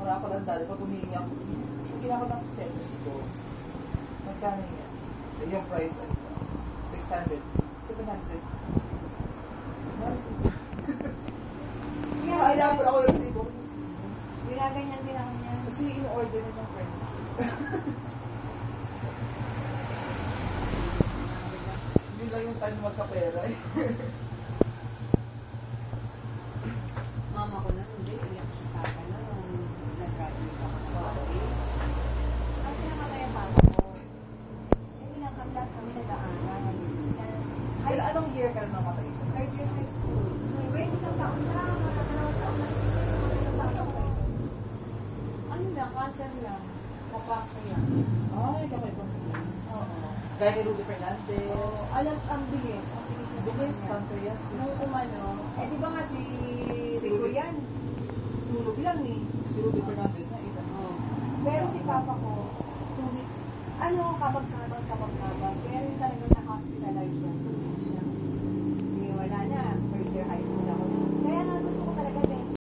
nga pala dali, pag humingi ako, hindi ako ng stethoscope. Magkano yan? Yung price, 600. 700. Kaya po ako ng sibo. Ginaganyan din ako niya. Kasi in-order na ng friend. Hindi lang yung time magkapera eh. Mama ko na, hindi. Iyak siya sa akin na nung nag-graduate ako sa college. Kasi namatay ang papa ko. Eh, ilang kami nag-aaral. Kaya anong year ka na namatay siya? Third year high school. Wait, isang taon na. Makakalaw taon na. Isang taon na. Ano lang, cancer lang. Kapakta yan. Ay, kakaibang bilis. Oo. Gaya ni Rudy Fernandez. Oo. Alam, ang bilis. Ang bilis na Bilis, kanya. Pancreas. Nung umano, di ba nga si Rico yan? Tulog lang eh. Si Rudy Fernandez na iba. Pero si Papa ko, 2 weeks. Ano, kabag-kabag.